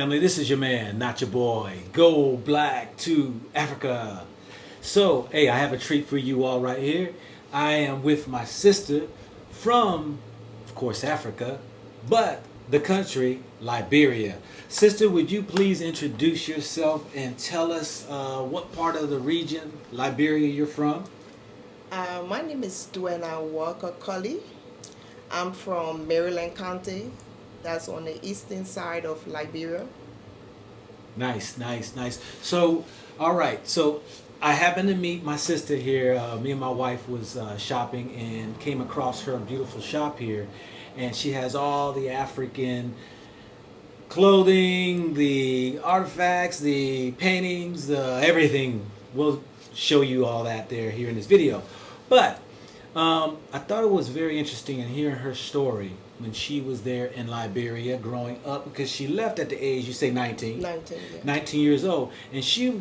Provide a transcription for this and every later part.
family? This is your man, not your boy. Go black to Africa. So, hey, I have a treat for you all right here. I am with my sister from, of course, Africa, but the country, Liberia. Sister, would you please introduce yourself and tell us what part of the region, Liberia, you're from? My name is Duena Walker Cully. I'm from Maryland County. That's on the eastern side of Liberia. Nice, nice, nice. So, all right. So, I happened to meet my sister here. Me and my wife was shopping and came across her beautiful shop here, and she has all the African clothing, the artifacts, the paintings, the everything. We'll show you all that there here in this video. But I thought it was very interesting in hearing her story when she was there in Liberia growing up because she left at the age, you say 19? 19, yeah. 19 years old. And she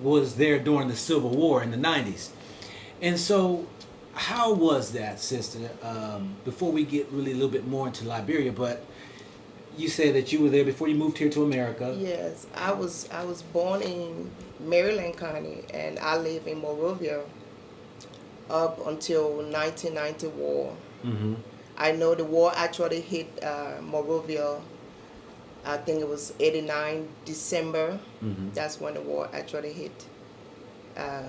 was there during the Civil War in the 90s. And so, how was that, sister? Before we get really a little bit more into Liberia, but you said that you were there before you moved here to America. Yes, I was born in Maryland County and I live in Monrovia up until 1990 war. Mm-hmm. I know the war actually hit Monrovia. I think it was 89 December. Mm-hmm. That's when the war actually hit uh,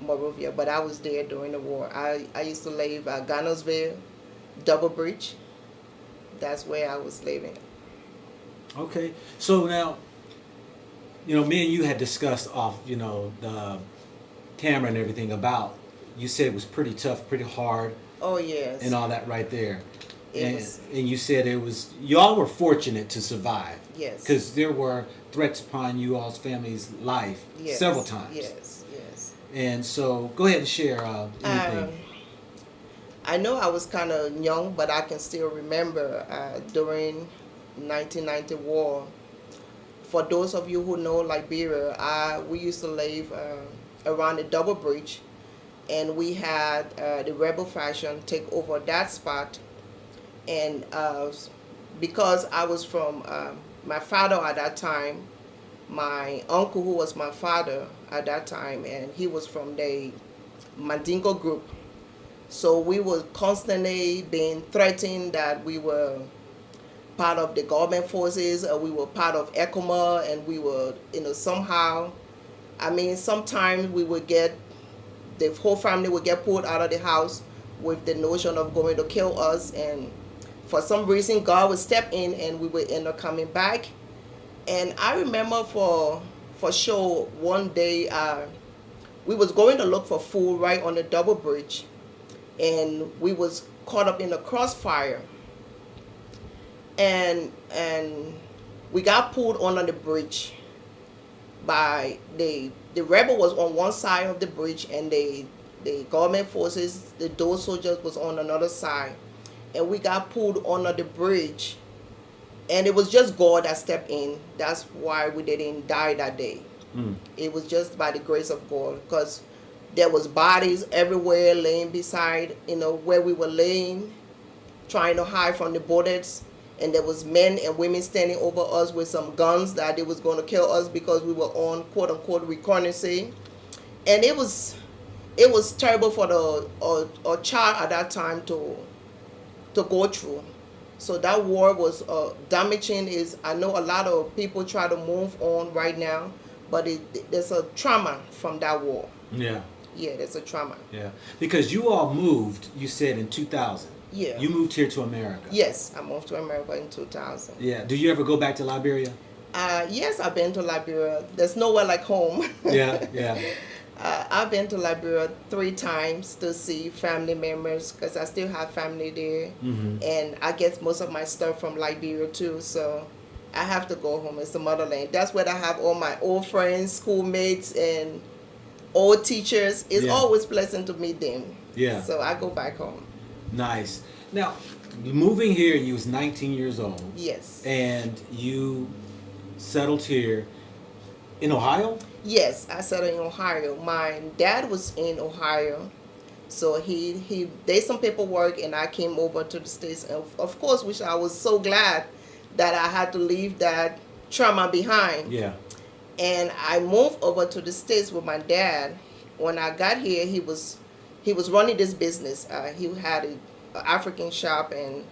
Monrovia. But I was there during the war. I used to live at Garnersville, Double Bridge. That's where I was living. Okay. So now, me and you had discussed off, the camera and everything about. You said it was pretty tough, pretty hard, Oh yes, and all that right there. it And was. and you said it was y'all were fortunate to survive Yes. because there were threats upon you all's family's life Yes. several times. Yes, yes. And so, go ahead and share anything. Um, I know I was kind of young, but I can still remember during 1990 war. For those of you who know Liberia, we used to live around the Double Bridge, and we had the rebel faction take over that spot. And because I was from my father at that time, my uncle who was my father at that time, and he was from the Mandingo group. So we were constantly being threatened that we were part of the government forces, or we were part of ECOMA, and we were, somehow, sometimes we would get, the whole family would get pulled out of the house with the notion of going to kill us, and for some reason God would step in and we would end up coming back. And I remember for sure one day we was going to look for food right on the Double Bridge, and we was caught up in the crossfire, and we got pulled under the bridge by the rebel was on one side of the bridge, and the government forces, those soldiers was on another side, and we got pulled under the bridge, and it was just God that stepped in. That's why we didn't die that day. Mm. It was just by the grace of God, because there was bodies everywhere laying beside, where we were laying, trying to hide from the bullets, and there was men and women standing over us with some guns that they was going to kill us because we were on quote unquote reconnaissance. And it was terrible for a child at that time to go through. So that war was damaging. I know a lot of people try to move on right now, but there's a trauma from that war. Yeah. Yeah, there's a trauma. Yeah. Because you all moved, you said in 2000. Yeah. You moved here to America. Yes, I moved to America in 2000. Yeah. Do you ever go back to Liberia? Yes, I've been to Liberia. There's nowhere like home. Yeah. Yeah. I've been to Liberia 3 times to see family members because I still have family there. Mm-hmm. And I get most of my stuff from Liberia too. So I have to go home. It's the motherland. That's where I have all my old friends, schoolmates, and old teachers. It's Yeah. always pleasant to meet them. Yeah. So I go back home. Nice. Now, moving here, you was 19 years old. Yes. And you settled here in Ohio? Yes, I settled in Ohio. My dad was in Ohio, so he did some paperwork, and I came over to the States. And of course, which I was so glad that I had to leave that trauma behind. Yeah. And I moved over to the States with my dad. When I got here, he was running this business. He had a African shop, and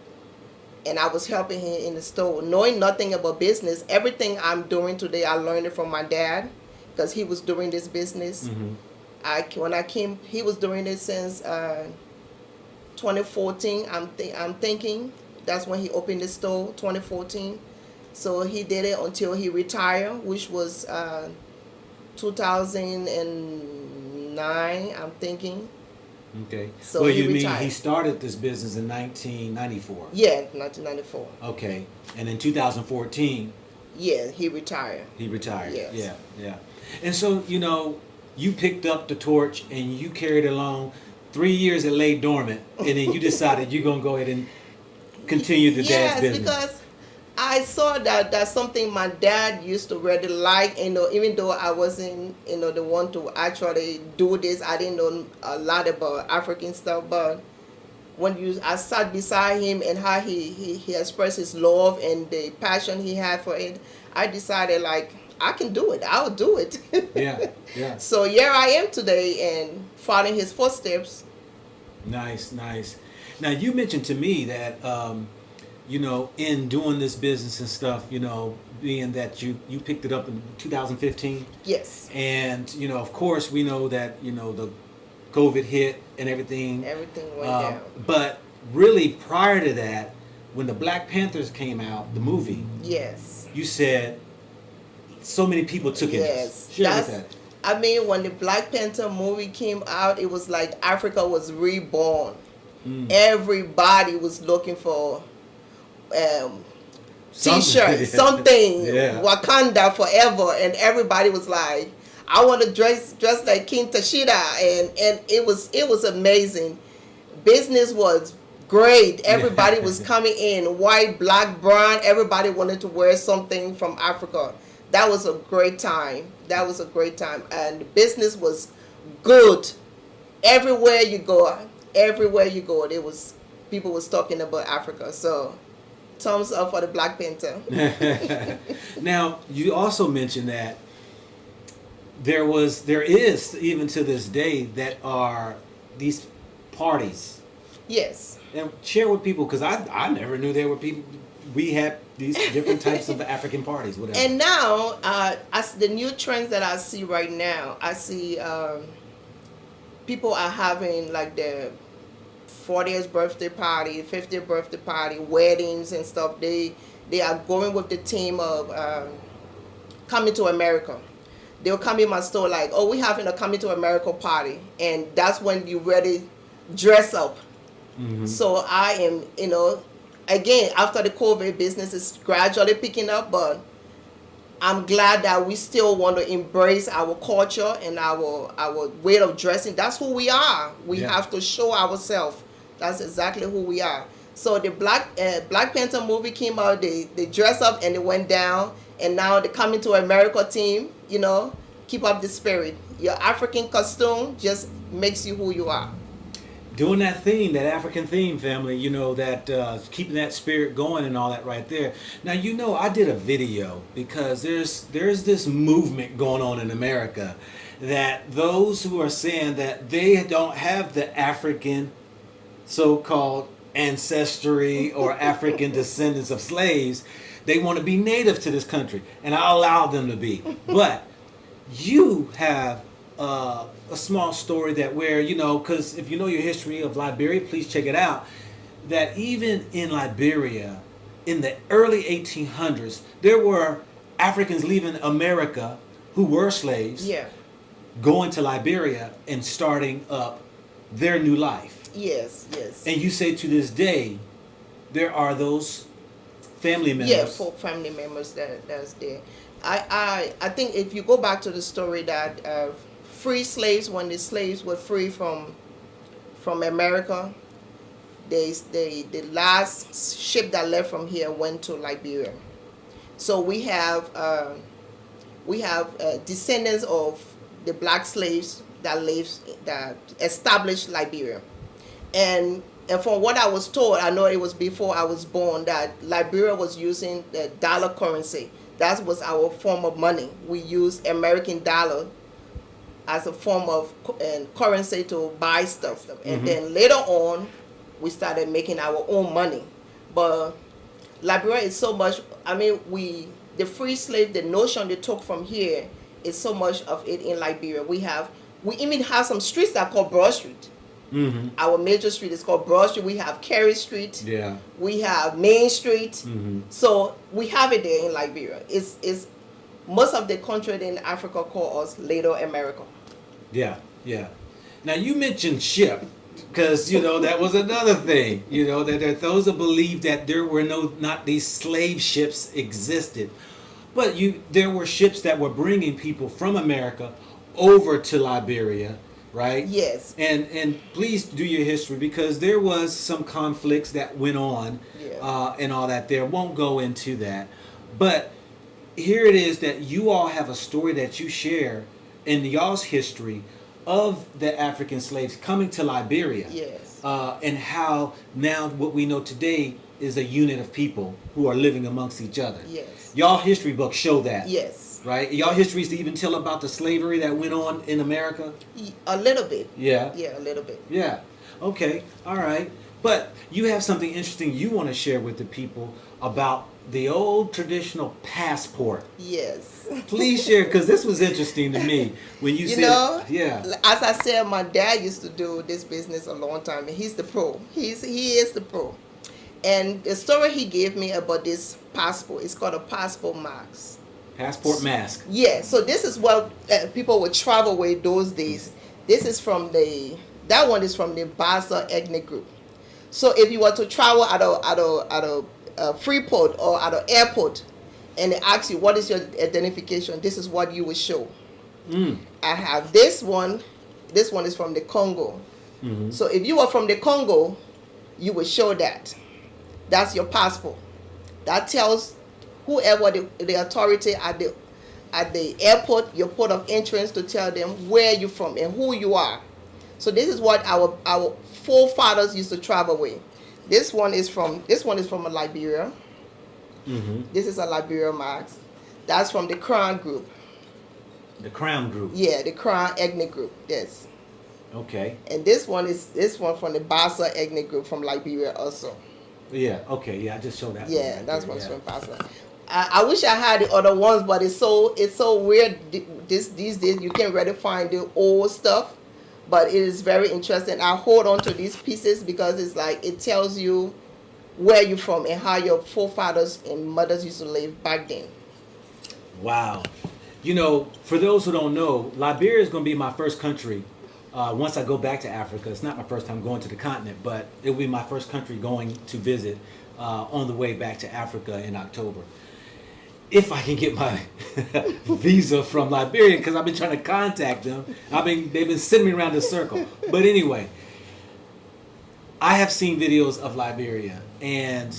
I was helping him in the store, knowing nothing about business. Everything I'm doing today, I learned it from my dad, because he was doing this business. Mm-hmm. When I came, he was doing it since 2014. I'm thinking that's when he opened the store, 2014. So he did it until he retired, which was 2009. I'm thinking. Okay. So well, he you mean retired. he started this business in 1994? Yeah, 1994. Okay. And in 2014, Yeah, he retired. he retired. Yes. Yeah, yeah. And so, you picked up the torch and you carried it along. 3 years it lay dormant, and then you decided you're going to go ahead and continue the dad's business. Because I saw that that's something my dad used to really like. Even though I wasn't, the one to actually do this, I didn't know a lot about African stuff. But I sat beside him and how he expressed his love and the passion he had for it, I decided, like, I can do it. I'll do it. Yeah, yeah. So here I am today and following his footsteps. Nice. Now, you mentioned to me that, in doing this business and stuff, being that you picked it up in 2015. Yes. And, of course, we know that, the COVID hit and everything. Everything went down. But really, prior to that, when the Black Panthers came out, the movie, Yes. you said so many people took interest. Share with that. I mean, when the Black Panther movie came out, it was like Africa was reborn. Everybody was looking for t-shirts, something, Yeah. Wakanda forever, and everybody was like, I want to dress like King Tashida, and it was amazing. Business was great. Everybody was coming in, white, black, brown. Everybody wanted to wear something from Africa. That was a great time. And the business was good. Everywhere you go, there was people was talking about Africa. So, thumbs up for the Black Panther. Now, you also mentioned that there is even to this day that are these parties. Yes. And share with people, because I never knew there were people. We had these different types of African parties, whatever. And now, as the new trends that I see right now, I see people are having like the 40th birthday party, 50th birthday party, weddings and stuff. They are going with the theme of coming to America. They'll come in my store like, oh, we're having a coming to America party. And that's when you really dress up. Mm-hmm. So I am, again, after the COVID, business is gradually picking up, but I'm glad that we still want to embrace our culture and our way of dressing. That's who we are. We have to show ourselves. That's exactly who we are. So the Black Panther movie came out. They dressed up and they went down. And now the Coming to America team, keep up the spirit. Your African costume just makes you who you are. Doing that theme, that African theme, family, that keeping that spirit going and all that right there. Now, I did a video because there's this movement going on in America that those who are saying that they don't have the African so-called ancestry or African descendants of slaves, they want to be native to this country, and I allow them to be. But you have a small story that where, because if you know your history of Liberia, please check it out, that even in Liberia, in the early 1800s, there were Africans leaving America who were slaves, going to Liberia and starting up their new life. Yes. And you say to this day, there are those family members. Yeah, folk family members that's there. I think if you go back to the story that free slaves, when the slaves were free from America, the last ship that left from here went to Liberia. So we have descendants of the black slaves that established Liberia, and from what I was told, I know it was before I was born, that Liberia was using the dollar currency. That was our form of money. We used American dollar as a form of currency to buy stuff. And then later on, we started making our own money. But Liberia is so much. I mean, the free slave, the notion they took from here is so much of it in Liberia. We even have some streets that are called Broad Street. Mm-hmm. Our major street is called Broad Street. We have Carey Street. Yeah. We have Main Street. Mm-hmm. So we have it there in Liberia. It's most of the country in Africa call us Little America. Yeah, yeah. Now you mentioned ship, because that was another thing. That there are those that believe that there were not these slave ships existed, but there were ships that were bringing people from America over to Liberia, right? Yes. And please do your history, because there was some conflicts that went on, and all that. There won't go into that, but here it is that you all have a story that you share in y'all's history of the African slaves coming to Liberia. Yes. And how now what we know today is a unit of people who are living amongst each other. Yes. Y'all history books show that. Yes. Right? Y'all histories to even tell about the slavery that went on in America? A little bit. Yeah. Yeah, a little bit. Yeah. Okay. All right. But you have something interesting you want to share with the people about the old traditional passport. Yes. Please share, because this was interesting to me when you said, yeah. As I said, my dad used to do this business a long time, and he's the pro. He is the pro. And the story he gave me about this passport, it's called a passport mask. Passport mask. Yeah. So this is what people would travel with those days. This is that one is from the Basa ethnic group. So if you were to travel at a Freeport or at an airport, and they ask you what is your identification, this is what you will show. I have this one. This one is from the Congo. Mm-hmm. So if you are from the Congo, you will show that. That's your passport. That tells whoever the authority at the airport, your port of entrance, to tell them where you're from and who you are. So this is what our forefathers used to travel with. This one is from Liberia. Mm-hmm. This is a Liberia mask. That's from the Crown group. The Crown group. Yeah, the Crown ethnic group. Yes. Okay. And this one from the Basa ethnic group from Liberia also. Yeah. Okay. Yeah, I just showed that. Yeah, that's what's from Basa. I wish I had the other ones, but it's so weird these days. You can't really find the old stuff. But it is very interesting. I hold on to these pieces because it's like it tells you where you're from and how your forefathers and mothers used to live back then. Wow. For those who don't know, Liberia is going to be my first country once I go back to Africa. It's not my first time going to the continent, but it will be my first country going to visit on the way back to Africa in October. If I can get my visa from Liberia, because I've been trying to contact them. They've been sending me around the circle. But anyway, I have seen videos of Liberia, and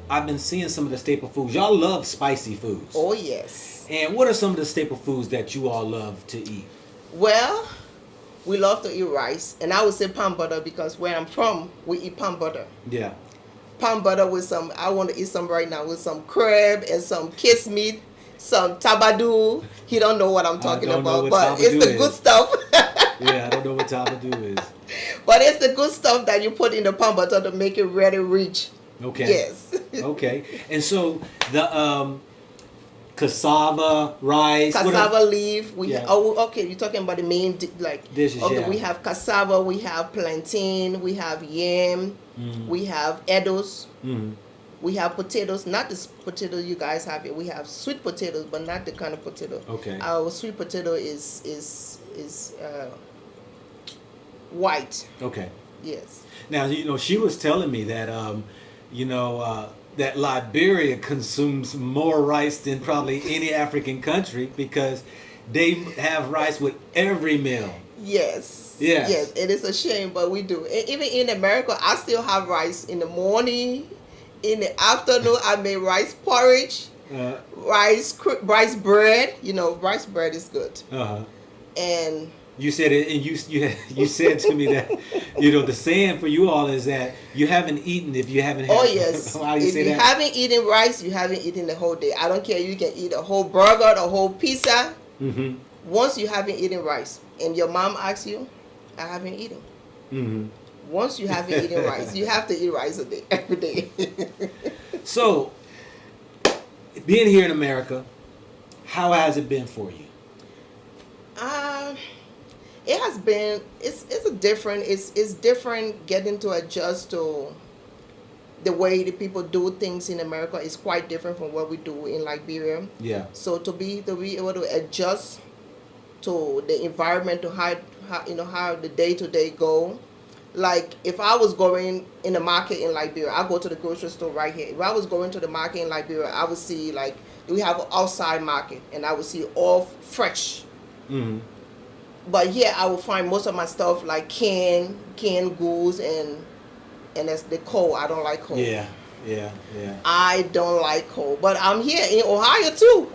I've been seeing some of the staple foods. Y'all love spicy foods. Oh yes. And what are some of the staple foods that you all love to eat? Well, we love to eat rice, and I would say palm butter, because where I'm from, we eat palm butter. Yeah. Palm butter with some, I want to eat some right now, with some crab and some kiss meat, some tabadoo. He don't know what I'm talking about, but it's the good stuff. Yeah, I don't know what tabadoo is. But it's the good stuff that you put in the palm butter to make it really rich. Okay. Yes. Okay. And so the cassava, rice. Cassava leaf. Okay, you're talking about the main dishes. Okay, yeah. We have cassava, we have plantain, we have yam, we have edos, we have potatoes. Not the potato you guys have here. We have sweet potatoes, but not the kind of potato. Okay. Our sweet potato is white. Okay. Yes. Now she was telling me that that Liberia consumes more rice than probably any African country, because they have rice with every meal. Yes. Yes. Yes. It is a shame, but we do. Even in America, I still have rice in the morning. In the afternoon, I make rice porridge, rice bread. Rice bread is good. Uh-huh. And You said it, and you said to me that the saying for you all is that you haven't eaten if you haven't had. Oh yes. How you If say you that? haven't eaten rice, you haven't eaten the whole day. I don't care. You can eat a whole burger, a whole pizza. Mm-hmm. Once you haven't eaten rice, and your mom asks you, "I haven't eaten." Mm-hmm. Once you haven't eaten rice, you have to eat rice a day, every day. So, being here in America, how has it been for you? Um, it has been. It's a different. It's different getting to adjust to the way the people do things in America is quite different from what we do in Liberia. Yeah. So to be able to adjust to the environment, to how the day to day go. Like if I was going in the market in Liberia, I go to the grocery store right here. If I was going to the market in Liberia, I would see like we have an outside market, and I would see all fresh. Mm-hmm. But here I will find most of my stuff like canned goods and that's the coal. I don't like coal. Yeah. Yeah. Yeah. I don't like coal. But I'm here in Ohio too.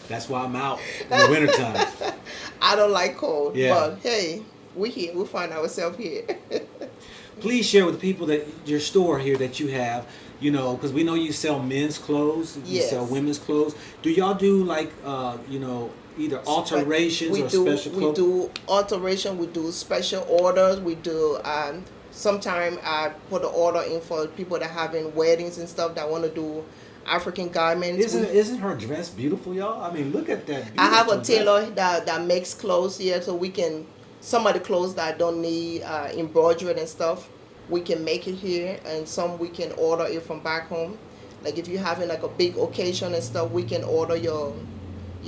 That's why I'm out in the wintertime. I don't like cold. Yeah. But hey, we here. We find ourselves here. Please share with the people that your store here that you have, because we know you sell men's clothes, you Yes. sell women's clothes. Do y'all do like, either alterations or special clothes? We do alteration. We do special orders. We do. Sometimes I put an order in for people that having weddings and stuff that want to do African garments. Isn't her dress beautiful, y'all? I mean, look at that. I have a beautiful tailor dress. that makes clothes here, so we can some of the clothes that don't need embroidery and stuff, we can make it here, and some we can order it from back home. Like if you're having like a big occasion and stuff, we can order your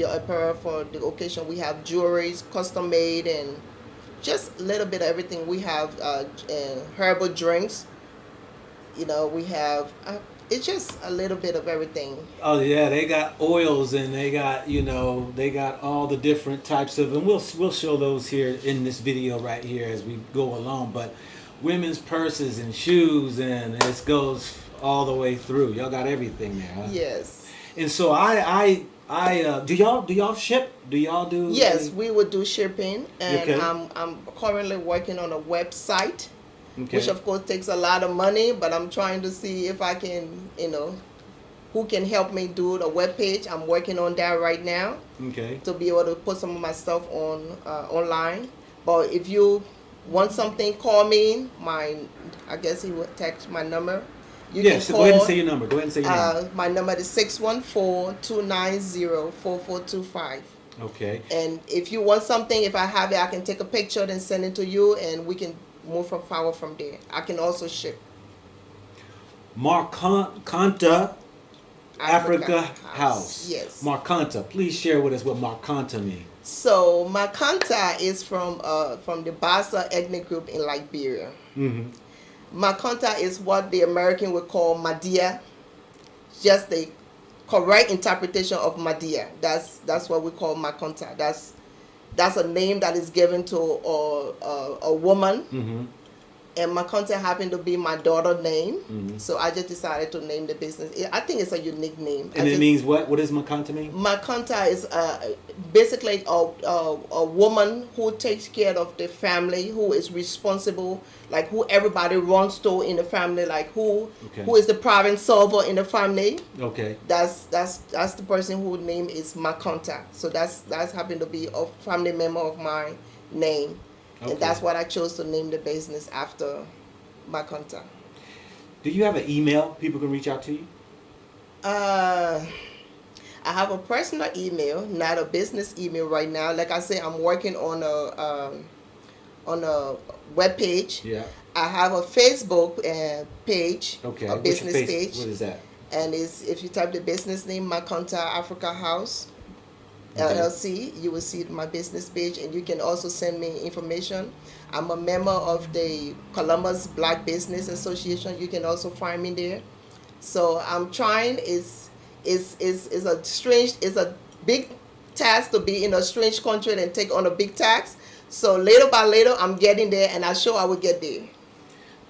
apparel for the occasion. We have jewelries, custom made, and just a little bit of everything. We have herbal drinks. We have. It's just a little bit of everything. Oh yeah, they got oils and they got they got all the different types of, and we'll show those here in this video right here as we go along. But women's purses and shoes, and it goes all the way through. Y'all got everything there, huh? Yes. And so do y'all ship? Do y'all do? Yes, we would do shipping, and Okay. I'm currently working on a website. Okay. Which of course takes a lot of money, but I'm trying to see if I can, who can help me do the web page. I'm working on that right now Okay. to be able to put some of my stuff on online. But if you want something, call me. I guess he would text my number. You Yes. can Go ahead and say your number. Go ahead and say your number. My number is 614-290-4425. Okay. And if you want something, if I have it, I can take a picture and send it to you, and we can move forward from there. I can also ship. Markanta Africa House. Yes. Markanta. Please share with us what Markanta means. So Makanta is from the Bassa ethnic group in Liberia. Mm-hmm. Makanta is what the American would call Madia. Just the correct interpretation of Madia. That's what we call Makanta. That's a name that is given to a woman. Mm-hmm. And Makanta happened to be my daughter's name. Mm-hmm. So I just decided to name the business. I think it's a unique name. And it means what? What does Makanta mean? Makanta is basically a woman who takes care of the family, who is responsible, like who everybody runs to in the family, like who is the problem solver in the family. Okay. That's the person whose name is Makanta. So that's happened to be a family member of my name. Okay. And that's what I chose to name the business after Makanta. Do you have an email people can reach out to you? I have a personal email, not a business email right now. Like I say, I'm working on a web page. Yeah. I have a Facebook page, Okay. a business page. What is that? And if you type the business name, Makanta Africa House, Okay. LLC, you will see my business page, and you can also send me information. I'm a member of the Columbus Black Business Association. You can also find me there. So I'm trying. It's a big task to be in a strange country and take on a big task. So little by little, I'm getting there, and I'm sure I will get there.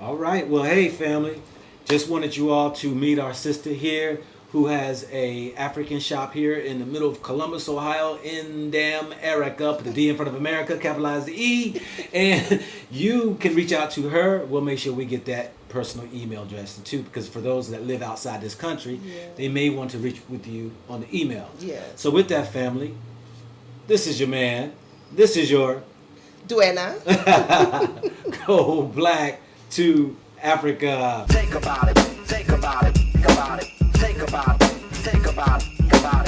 All right. Well, hey, family. Just wanted you all to meet our sister here who has a African shop here in the middle of Columbus, Ohio, in damn Erica, put the D in front of America, capitalize the E, and you can reach out to her. We'll make sure we get that personal email address too, because for those that live outside this country, they may want to reach with you on the email. Yes. So with that, family, this is your man. This is your Duena. Go Black to Africa. Think about it, think about it, think about it, think about it, think about it, think about it.